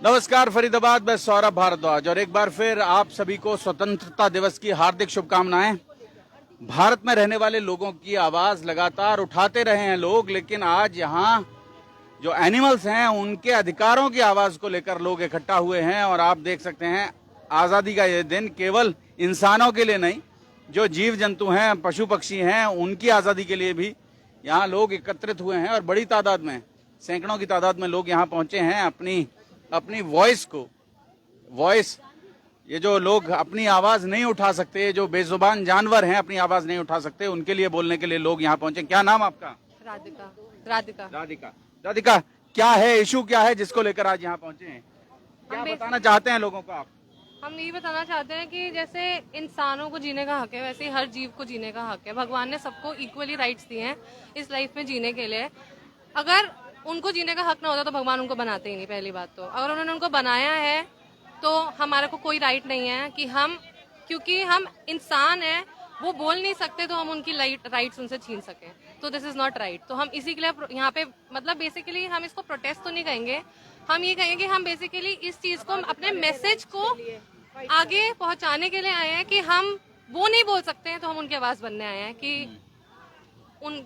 नमस्कार फरीदाबाद में सौरभ भारद्वाज और एक बार फिर आप सभी को स्वतंत्रता दिवस की हार्दिक शुभकामनाएं। भारत में रहने वाले लोगों की आवाज लगातार उठाते रहे हैं लोग, लेकिन आज यहाँ जो एनिमल्स हैं उनके अधिकारों की आवाज को लेकर लोग इकट्ठा हुए हैं। और आप देख सकते हैं आजादी का ये दिन केवल इंसानों के लिए नहीं, जो जीव जंतु हैं, पशु पक्षी हैं, उनकी आजादी के लिए भी यहाँ लोग एकत्रित हुए हैं। और बड़ी तादाद में, सैकड़ों की तादाद में लोग यहाँ पहुंचे हैं अपनी वॉइस ये जो लोग अपनी आवाज नहीं उठा सकते, जो बेजुबान जानवर हैं अपनी आवाज नहीं उठा सकते, उनके लिए बोलने के लिए लोग यहाँ पहुंचे। क्या नाम आपका? राधिका। राधिका। राधिका। राधिका, क्या है इशू, क्या है जिसको लेकर आज यहाँ पहुंचे हैं? क्या बताना चाहते हैं लोगों को आप? हम ये बताना चाहते हैं कि जैसे इंसानों को जीने का हक है, वैसे ही हर जीव को जीने का हक है। भगवान ने सबको इक्वली राइट्स दिए हैं इस लाइफ में जीने के लिए। अगर उनको जीने का हक ना होता तो भगवान उनको बनाते ही नहीं। पहली बात तो अगर उन्होंने उनको बनाया है तो हमारे को कोई राइट नहीं है कि हम, क्योंकि हम इंसान हैं, वो बोल नहीं सकते तो हम उनकी राइट्स उनसे छीन सकें, तो दिस इज नॉट राइट। तो हम इसी के लिए यहाँ पे, मतलब बेसिकली हम इसको प्रोटेस्ट तो नहीं कहेंगे, हम ये कहेंगे कि हम बेसिकली इस चीज को, अपने मैसेज को आगे पहुंचाने के लिए आए हैं कि हम वो नहीं बोल सकते हैं तो हम उनकी आवाज बनने आए हैं कि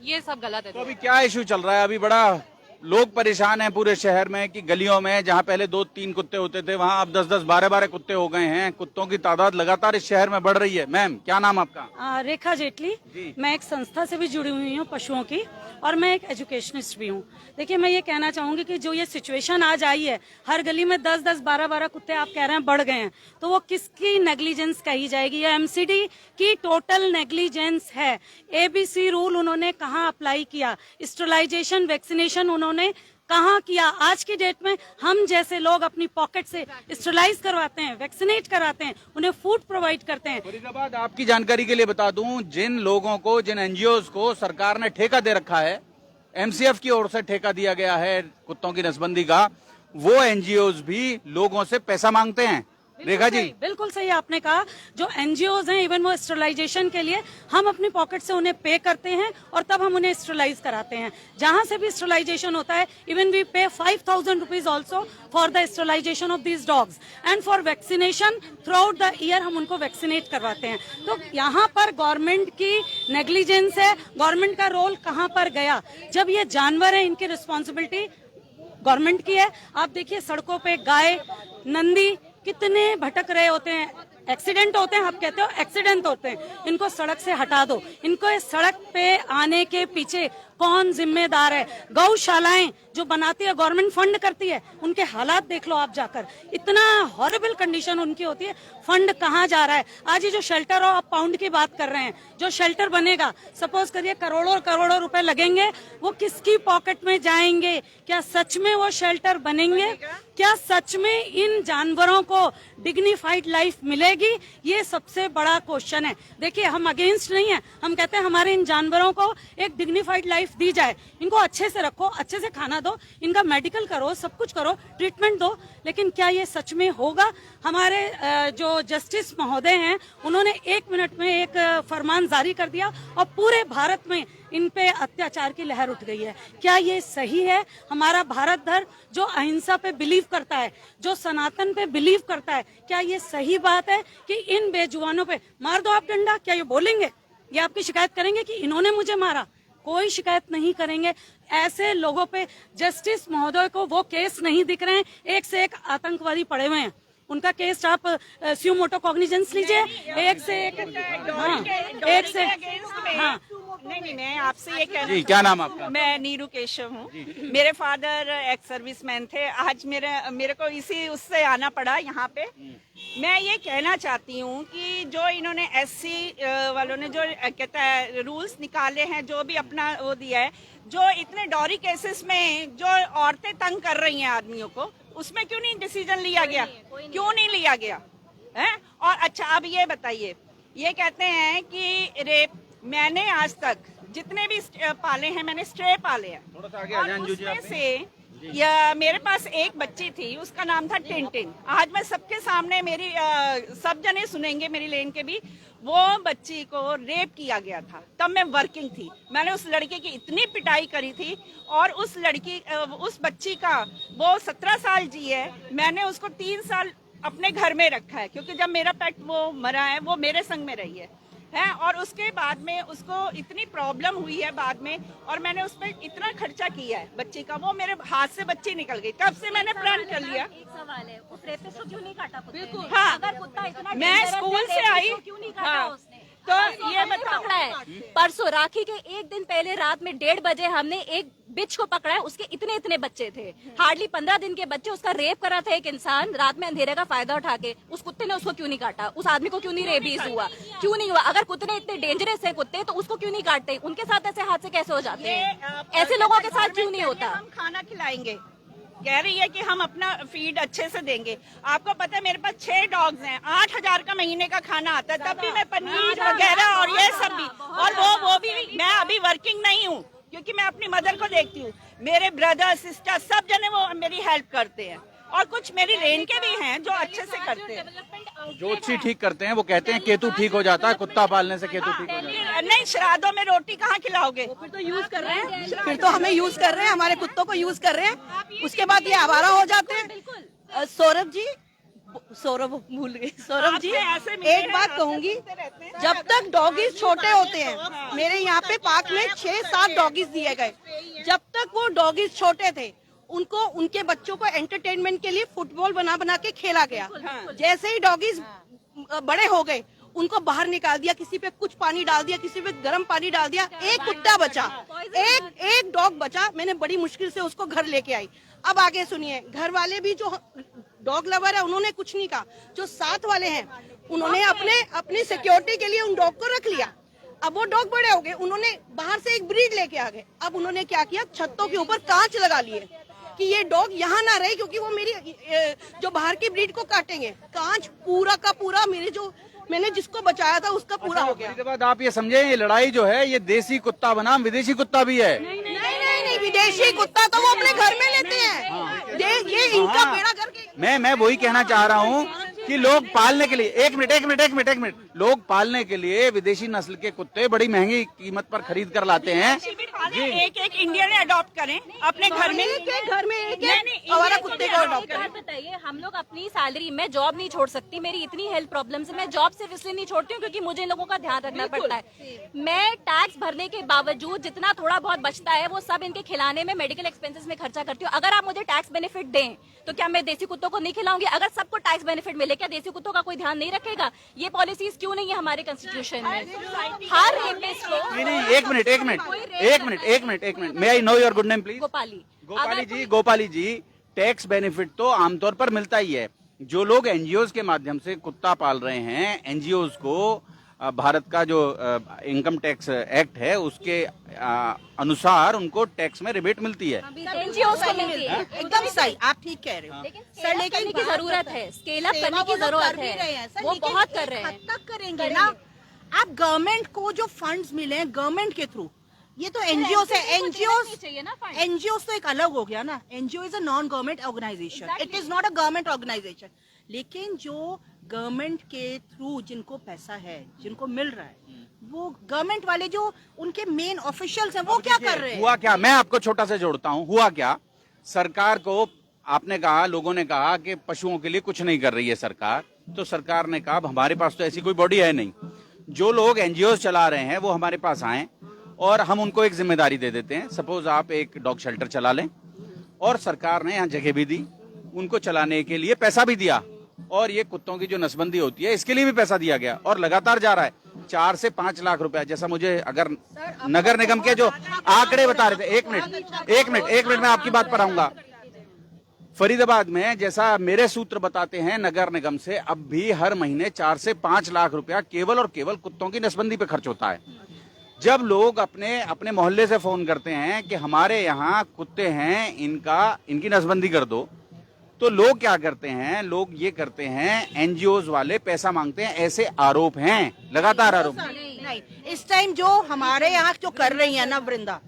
ये सब गलत है। तो अभी क्या इशू चल रहा है? अभी बड़ा लोग परेशान हैं पूरे शहर में कि गलियों में जहां पहले 2-3 कुत्ते होते थे वहां अब 10-10, 12-12 कुत्ते हो गए हैं। कुत्तों की तादाद लगातार इस शहर में बढ़ रही है। मैम, क्या नाम आपका? रेखा जेटली। मैं एक संस्था से भी जुड़ी हुई हूँ पशुओं की, और मैं एक एजुकेशनिस्ट भी हूँ। देखिए, मैं ये कहना चाहूंगी कि जो ये सिचुएशन आज आई है, हर गली में 10-10, 12-12 कुत्ते आप कह रहे हैं बढ़ गए हैं, तो वो किसकी नेग्लिजेंस कही जाएगी? ये एमसीडी की टोटल नेग्लिजेंस है। एबीसी रूल उन्होंने कहाँ अप्लाई किया? स्टरलाइजेशन, वैक्सीनेशन उन्होंने कहाँ किया? आज की डेट में हम जैसे लोग अपनी पॉकेट से स्टरलाइज करवाते हैं, वैक्सीनेट कराते हैं, उन्हें फूड प्रोवाइड करते हैं। फरीदाबाद, आपकी जानकारी के लिए बता दूं, जिन लोगों को, जिन एनजीओज को सरकार ने ठेका दे रखा है, एमसीएफ की ओर से ठेका दिया गया है कुत्तों की नसबंदी का, वो एनजीओज भी लोगों से पैसा मांगते हैं। रेखा जी, बिल्कुल सही आपने कहा। जो एनजीओज हैं, इवन वो स्टरलाइजेशन के लिए हम अपनी पॉकेट से उन्हें पे करते हैं और तब हम उन्हें स्टरलाइज कराते हैं। जहां से भी स्टरलाइजेशन होता है, even we pay 5,000 rupees also for the sterilization of these dogs and for vaccination throughout the year हम उनको वैक्सीनेट करवाते हैं। तो यहाँ पर गवर्नमेंट की नेग्लिजेंस है। गवर्नमेंट का रोल कहाँ पर गया? जब ये जानवर है, इनकी रिस्पॉन्सिबिलिटी गवर्नमेंट की है। आप देखिए, सड़कों पे गाय, नंदी कितने भटक रहे होते हैं। एक्सीडेंट होते हैं, आप कहते हो एक्सीडेंट होते हैं, इनको सड़क से हटा दो। इनको इस सड़क पे आने के पीछे कौन जिम्मेदार है? गौशालाएं जो बनाती है, गवर्नमेंट फंड करती है, उनके हालात देख लो आप जाकर। इतना हॉरिबल कंडीशन उनकी होती है। फंड कहाँ जा रहा है? आज ये जो शेल्टर ऑफ पाउंड की बात कर रहे हैं, जो शेल्टर बनेगा, सपोज करिए करोड़ों करोड़ों रुपए लगेंगे, वो किसकी पॉकेट में जाएंगे? क्या सच में वो शेल्टर बनेंगे? क्या सच में इन जानवरों को डिग्निफाइड लाइफ मिलेगी? ये सबसे बड़ा क्वेश्चन है। देखिए, हम अगेंस्ट नहीं है, हम कहते हैं हमारे इन जानवरों को एक डिग्निफाइड लाइफ दी जाए, इनको अच्छे से रखो, अच्छे से खाना दो, इनका मेडिकल करो, सब कुछ करो, ट्रीटमेंट दो। लेकिन क्या ये सच में होगा? हमारे जो जस्टिस महोदय हैं, उन्होंने 1 मिनट में एक फरमान जारी कर दिया और पूरे भारत में इन पे अत्याचार की लहर उठ गई है। क्या ये सही है? हमारा भारत धर्म जो अहिंसा पे बिलीव करता है, जो सनातन पे बिलीव करता है, क्या ये सही बात है कि इन बेजुबानों पे मार दो आप डंडा? क्या ये बोलेंगे? ये आपकी शिकायत करेंगे कि इन्होंने मुझे मारा? कोई शिकायत नहीं करेंगे। ऐसे लोगों पे जस्टिस महोदय को वो केस नहीं दिख रहे हैं। एक से एक आतंकवादी पड़े हुए हैं, उनका केस आप स्यू मोटो कॉग्निजेंस लीजिए, एक से एक। हाँ, एक से हाँ। नहीं, मैं आपसे ये कहना, क्या नाम आपका? मैं नीरू केशव हूँ। मेरे फादर एक्स सर्विसमैन थे। आज मेरे को इसी उससे आना पड़ा यहाँ पे। मैं ये कहना चाहती हूँ कि जो इन्होंने एससी वालों ने जो कहता है रूल्स निकाले हैं, जो भी अपना वो दिया है, जो इतने डॉरी केसेस में जो औरतें तंग कर रही हैं आदमियों को, उसमें क्यों नहीं डिसीजन लिया गया? क्यों नहीं लिया गया है? और अच्छा, अब ये बताइए, ये कहते हैं कि रेप, मैंने आज तक जितने भी पाले हैं, मैंने स्ट्रे पाले हैं, और उसमें से या मेरे पास एक बच्ची थी, उसका नाम था टिन टिन। आज मैं सबके सामने, मेरी सब जने सुनेंगे मेरी लेन के भी, वो बच्ची को रेप किया गया था, तब मैं वर्किंग थी। मैंने उस लड़के की इतनी पिटाई करी थी, और उस बच्ची का वो 17 साल जी है, मैंने उसको 3 साल अपने घर में रखा है, क्योंकि जब मेरा पेट वो मरा है वो मेरे संग में रही है। और उसके बाद में उसको इतनी प्रॉब्लम हुई है बाद में, और मैंने उस पर इतना खर्चा किया है बच्ची का, वो मेरे हाथ से बच्ची निकल गई, तब से मैंने प्रण कर लिया। एक सवाल है, उस रेपिस्ट को क्यों नहीं काटा कुत्ते ने? बिल्कुल, हाँ, अगर कुत्ता इतना मैं dangerous स्कूल है, से आई, तो क्यों नहीं काटा हाँ, उसने? तो ये हमने बताओ। पकड़ा है परसों राखी के एक दिन पहले रात में 1:30 बजे हमने एक बिच को पकड़ा है, उसके इतने इतने बच्चे थे, हार्डली 15 दिन के बच्चे, उसका रेप करा था एक इंसान रात में अंधेरे का फायदा उठा के। उस कुत्ते ने उसको क्यों नहीं काटा? उस आदमी को क्यों नहीं रेबीज हुआ? क्यों नहीं हुआ? अगर कुत्ते इतने डेंजरस है कुत्ते, तो उसको क्यों नहीं काटते? उनके साथ ऐसे हादसे कैसे हो जाते हैं? ऐसे लोगों के साथ क्यों नहीं होता? हम खाना खिलाएंगे, कह रही है कि हम अपना फीड अच्छे से देंगे। आपको पता है मेरे पास 6 डॉग्स हैं, 8,000 का महीने का खाना आता है, तब भी मैं पनीर वगैरह और ये सब भी, और वो भी मैं अभी वर्किंग नहीं हूँ, क्योंकि मैं अपनी मदर को देखती हूँ। मेरे ब्रदर सिस्टर सब जने वो मेरी हेल्प करते हैं, और कुछ मेरी रेन के भी हैं जो अच्छे से करते हैं। ज्योतिषी ठीक करते हैं, वो कहते हैं केतु ठीक हो जाता है, कुत्ता पालने से केतु ठीक हो जाता है। नहीं, श्राद्धों में रोटी कहाँ खिलाओगे? फिर तो यूज कर रहे हैं, फिर तो हमें यूज कर रहे हैं, हमारे कुत्तों को यूज कर रहे हैं, उसके बाद ये आवारा हो जाते हैं। सौरभ जी, सौरभ भूल गई, सौरभ जी आपसे ऐसे मिले एक बात हैं, कहूंगी, आपसे रहते हैं। जब तक डॉगीज छोटे होते हैं, मेरे यहाँ पे पार्क में 6-7 डॉगीज दिए गए, जब तक वो डॉगीज छोटे थे उनको उनके बच्चों को एंटरटेनमेंट के लिए फुटबॉल बना बना के खेला गया। जैसे ही डॉगीज बड़े हो गए उनको बाहर निकाल दिया, किसी पे कुछ पानी डाल दिया, किसी पे गर्म पानी डाल दिया, एक कुत्ता बचा, एक डॉग बचा, मैंने बड़ी मुश्किल से उसको घर लेके आई। अब आगे सुनिए, घर वाले भी जो डॉग लवर है उन्होंने कुछ नहीं कहा, जो साथ वाले हैं उन्होंने अपनी सिक्योरिटी के लिए उन डॉग को रख लिया। अब वो डॉग बड़े हो गए, उन्होंने बाहर से एक ब्रीड लेके आ गए। अब उन्होंने क्या किया, छतों के ऊपर कांच लगा लिए कि ये डॉग यहाँ ना रहे, क्योंकि वो मेरी जो बाहर की ब्रीड को काटेंगे। कांच पूरा का पूरा मैंने जिसको बचाया था उसका पूरा हो गया। फरीदाबाद, आप ये समझे, ये लड़ाई जो है ये देसी कुत्ता बनाम विदेशी कुत्ता भी है। नहीं, विदेशी कुत्ता तो वो अपने घर में लेते हैं, ये इनका बेड़ा करके। मैं वही कहना चाह रहा हूँ कि लोग पालने के लिए, एक मिनट, लोग पालने के लिए विदेशी नस्ल के कुत्ते बड़ी महंगी कीमत पर खरीद कर लाते हैं। एक इंडियन अडॉप्ट करें अपने घर में, घर में एक हमारा कुत्ते को अडॉप्ट एक करें। बात बताइए, हम लोग अपनी सैलरी में जॉब नहीं छोड़ सकती, मेरी इतनी हेल्थ प्रॉब्लम्स है, मैं जॉब सिर्फ इसलिए नहीं छोड़ती हूँ क्योंकि मुझे इन लोगों का ध्यान रखना पड़ता है। मैं टैक्स भरने के बावजूद जितना थोड़ा बहुत बचता है वो सब इनके खिलाने में, मेडिकल एक्सपेंसेस में खर्चा करती हूँ। अगर आप मुझे टैक्स बेनिफिट दें तो क्या मैं देसी कुत्तों को नहीं खिलाऊंगी? अगर सबको टैक्स बेनिफिट मिले, क्या देसी कुत्तों का कोई ध्यान नहीं रखेगा? ये पॉलिसीज क्यों नहीं है हमारे कॉन्स्टिट्यूशन में? हर रेपिस्ट को नहीं, एक minute, may I know your good name please? Gopali ji, tax benefit तो आमतौर पर मिलता ही है। जो लोग एनजीओ के माध्यम से कुत्ता पाल रहे हैं, एनजीओ को भारत का जो इनकम टैक्स एक्ट है उसके अनुसार उनको टैक्स में रिबेट मिलती है। एनजीओ को मिलती है, एकदम सही, आप ठीक कह रहे हो। सर लेकिन करने की जरूरत है, स्केल अप करने की जरूरत है, वो बहुत कर रहे हैं। हद तक करेंगे ना। आप गवर्नमेंट को जो फंड्स मिले हैं गवर्नमेंट के थ्रू, ये तो एनजीओ से, एनजीओ तो एक अलग हो गया ना। NGO is a non government organisation, it is not a government organisation. लेकिन जो गवर्नमेंट के थ्रू जिनको पैसा है, जिनको मिल रहा है, वो गवर्नमेंट वाले जो उनके मेन ऑफिशियल्स हैं वो क्या कर रहे हैं? हुआ क्या, मैं आपको छोटा सा जोड़ता हूँ, हुआ क्या, सरकार को आपने कहा, लोगों ने कहा कि पशुओं के लिए कुछ नहीं कर रही है सरकार, तो सरकार ने कहा हमारे पास तो ऐसी कोई बॉडी है नहीं, जो लोग एनजीओ चला रहे हैं वो हमारे पास आए और हम उनको एक जिम्मेदारी दे देते हैं। सपोज आप एक डॉग शेल्टर चला लें, और सरकार ने यहाँ जगह भी दी, उनको चलाने के लिए पैसा भी दिया, और ये कुत्तों की जो नसबंदी होती है इसके लिए भी पैसा दिया गया, और लगातार जा रहा है। 4 से 5 लाख रुपया, जैसा मुझे अगर नगर निगम के जो आंकड़े बता रहे थे, एक मिनट मैं आपकी बात पर आऊंगा। फरीदाबाद में जैसा मेरे सूत्र बताते हैं नगर निगम से, अब भी हर महीने 4 से 5 लाख रुपया केवल और केवल कुत्तों की नसबंदी पे खर्च होता है। जब लोग अपने मोहल्ले से फोन करते हैं कि हमारे यहाँ कुत्ते हैं, इनकी नसबंदी कर दो, तो लोग क्या करते हैं, लोग ये करते हैं, एनजीओज वाले पैसा मांगते हैं, ऐसे आरोप हैं, लगातार आरोप। नहीं, इस टाइम जो हमारे यहाँ जो कर रही है ना Vrinda,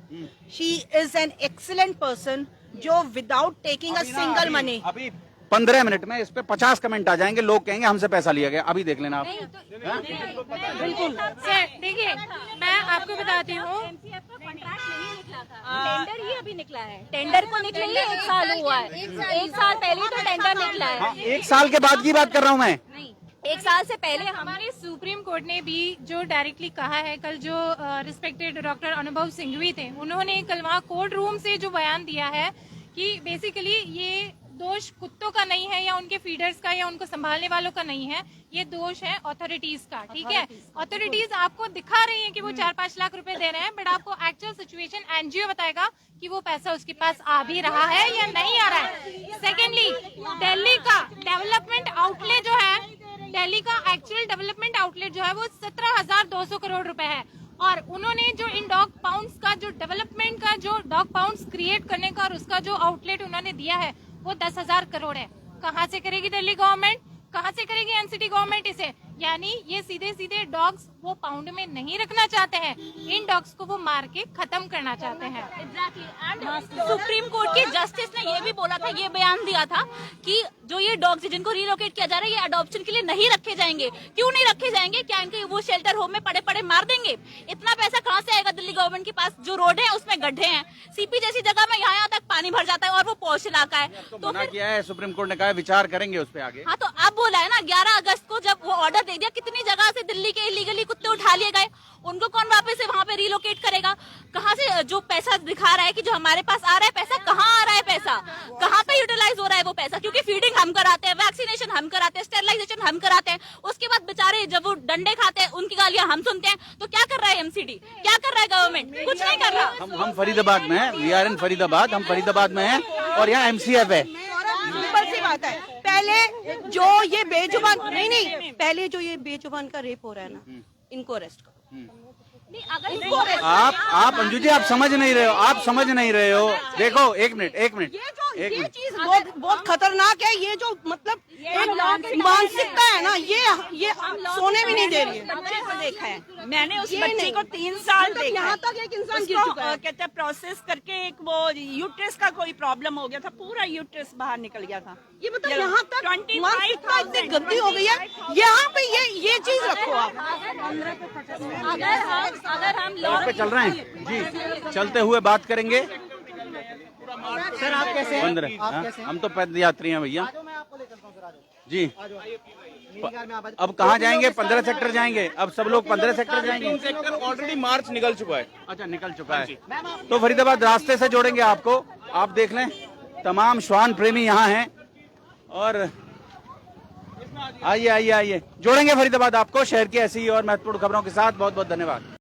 she is an excellent person, जो without taking a single money. अभी 15 मिनट में इस पे 50 कमेंट आ जाएंगे, लोग कहेंगे हमसे पैसा लिया गया। अभी देख लेना आप। बिल्कुल सर, देखिए मैं आपको बताती हूँ, टेंडर ही अभी निकला है, टेंडर को निकले ही 1 साल हुआ है, 1 साल पहले ही तो टेंडर निकला है। हाँ, 1 साल के बाद की बात कर रहा हूँ मैं। नहीं, 1 साल से पहले हमारे सुप्रीम कोर्ट ने भी जो डायरेक्टली कहा है, कल जो रिस्पेक्टेड डॉक्टर अनुभव सिंघवी थे, उन्होंने कल वहाँ कोर्ट रूम से जो बयान दिया है कि बेसिकली ये दोष कुत्तों का नहीं है या उनके फीडर्स का या उनको संभालने वालों का नहीं है, ये दोष है अथॉरिटीज का। ठीक है, अथॉरिटीज आपको दिखा रही है कि वो 4-5 लाख रुपए दे रहे हैं, बट आपको एक्चुअल सिचुएशन एनजीओ बताएगा कि वो पैसा उसके पास आ भी रहा है या नहीं आ रहा है। सेकेंडली, दिल्ली का डेवलपमेंट आउटलेट जो है, दिल्ली का एक्चुअल डेवलपमेंट आउटलेट जो है वो 17,200 करोड़ रुपए है, और उन्होंने जो इन डॉग पाउंड्स का जो डेवलपमेंट का जो डॉग पाउंड्स क्रिएट करने का और उसका जो आउटलेट उन्होंने दिया है वो 10,000 करोड़ है। कहाँ से करेगी दिल्ली गवर्नमेंट, कहाँ से करेगी एनसीटी गवर्नमेंट इसे? यानी ये सीधे सीधे डॉग्स वो पाउंड में नहीं रखना चाहते हैं, इन डॉग्स को वो मार के खत्म करना चाहते हैं। सुप्रीम कोर्ट की जस्टिस ने ये भी बोला था, ये बयान दिया था कि जो ये डॉग्स जिनको रिलोकेट किया जा रहा है, ये अडॉप्शन के लिए नहीं रखे जाएंगे। क्यों नहीं रखे जाएंगे? क्या इनके वो शेल्टर होम में पड़े पड़े मार देंगे? इतना पैसा कहाँ से आएगा दिल्ली गवर्नमेंट के पास? जो रोड है उसमें गड्ढे हैं, सीपी जैसी जगह में यहाँ तक पानी भर जाता है और वो पॉश इलाका है। तो मना किया है सुप्रीम कोर्ट ने, कहा है विचार करेंगे उस पे आगे। हाँ, तो अब बोला है ना 11 अगस्त को जब वो ऑर्डर दे दिया, कितनी जगह से दिल्ली के इलीगली कुत्ते उठा लिए गए, उनको कौन वापस से वहाँ पे रिलोकेट करेगा? कहाँ से जो पैसा दिखा रहा है कि जो हमारे पास आ रहा है पैसा, कहाँ आ रहा है पैसा, कहाँ पे यूटिलाइज हो रहा है वो पैसा? क्योंकि फीडिंग हम कराते हैं, वैक्सीनेशन हम कराते हैं, स्टेरिलाइजेशन हम कराते हैं, उसके बाद बेचारे जब वो डंडे खाते हैं उनकी गालियां हम सुनते हैं। तो क्या कर रहा है एमसीडी, क्या कर रहा है गवर्नमेंट? कुछ नहीं कर रहा। हम फरीदाबाद में हैं, वी आर इन फरीदाबाद, हम फरीदाबाद में हैं और यहाँ एमसीएफ है। सिंपल सी बात है, पहले जो ये बेजुबान नहीं, पहले जो ये बेजुबान का रेप हो रहा है ना, इनको अरेस्ट करो। आप अंजू जी, आप समझ नहीं रहे हो, आप समझ नहीं रहे हो। देखो, एक मिनट ये चीज बहुत खतरनाक है। ये जो मतलब एक मानसिकता है ना, ये सोने भी नहीं दे रही है। बच्चे को देखा है मैंने, उस बच्चे को 3 साल देखा। यहाँ तक एक इंसान गिर चुका है। कहते हैं प्रोसेस करके एक वो यूट्रस का कोई प्रॉब्लम हो गया था, पूरा यूट्रस बाहर निकल गया था। ये मतलब यहाँ तक मानसिकता इतनी गंदी हो गई है। यहाँ पे ये चीज रखो आप। अगर हम पे चल रहे हैं जी, चलते हुए बात करेंगे। सर आप कैसे हैं? 15 हम तो पैदल यात्री हैं भैया जी। अब कहाँ जाएंगे? 15 सेक्टर जाएंगे। अब सब लोग 15 सेक्टर जाएंगे। सेक्टर ऑलरेडी मार्च निकल चुका है। अच्छा, निकल चुका है। तो फरीदाबाद रास्ते से जोड़ेंगे आपको। आप देख लें, तमाम श्वान प्रेमी यहाँ हैं और आइए जोड़ेंगे फरीदाबाद आपको शहर की ऐसी और महत्वपूर्ण खबरों के साथ। बहुत बहुत धन्यवाद।